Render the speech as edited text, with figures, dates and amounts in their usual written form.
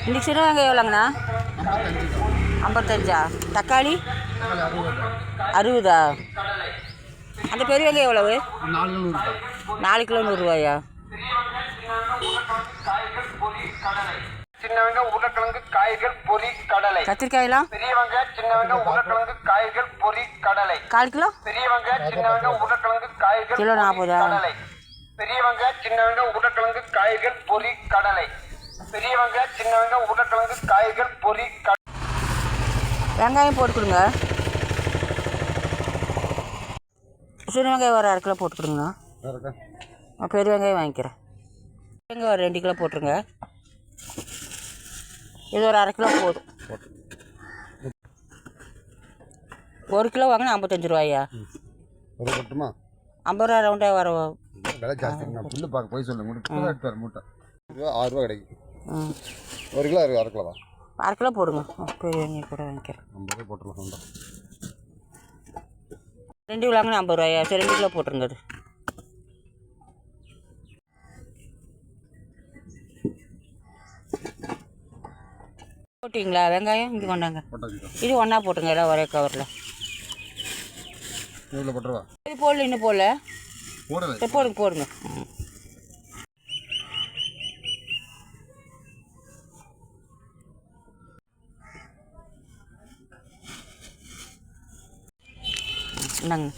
இன்றைக்கி சின்ன வெங்காயம் எவ்வளோங்கண்ணா? 55. தக்காளி 60. அந்த பெரிய வெங்காயம் எவ்வளவு? 4 கிலோ 100 ரூபாயா? சின்ன வெங்காயம் உருளைக்கிழங்கு காய்கள் பொரி கடலை. கத்திரிக்காயெல்லாம் பெரிய வெங்காயம் சின்ன வெங்காயம் உருளைக்கிழங்கு காய்கள் பொரி கடலை. 1/4 கிலோ. பெரிய வெங்காயம் சின்ன வெங்காயம் உருளைக்கிழங்கு காய்கள் கிலோ 40. கடலை. பெரிய வெங்காயம் சின்ன வெங்காயம் உருளைக்கிழங்கு காய்கள் பொரி கடலை. பெரிய வெங்காயம் சின்ன வெங்காயம் உருளைக்கிழங்கு காய்கள் பொரி வெங்காயம் போட்டு கொடுங்க. சின்ன வெங்காயம் ஒரு 1/2 கிலோ போட்டு கொடுங்கண்ணா. பெரிய வெங்காயம் வாங்கிக்கிறேன். வெங்காயம் ஒரு 2 கிலோ போட்டுருங்க. இது ஒரு 1/2 கிலோ போதும். 1 கிலோ வாங்கினா 55 ரூபாயா? 50 ரூபா ரவுண்டாக வர விலை ஜாஸ்தி. நான் புல்லு பார்க்க போய் சொல்லுங்க. மூட்டை 6 ரூபா கிடைக்கும். 1 கிலோ 1/2 கிலோவா? 1/2 கிலோ போடுங்க. பெரிய வெங்காயம் கூட வாங்கிக்கிறேன். 50 ரூபா போட்டுடலாம். 2 கிலோ வாங்கினா 50 ரூபாயா? சரி 2 கிலோ போட்டுருங்க. அது போட்டிங்களா? வெங்காயம் இங்கே கொண்டாங்க. இது ஒன்றா போட்டுங்க. எல்லாம் ஒரே கவரில். இது போடல, இன்னும் போடல. போடுங்க போடுங்க. இந்தாங்க.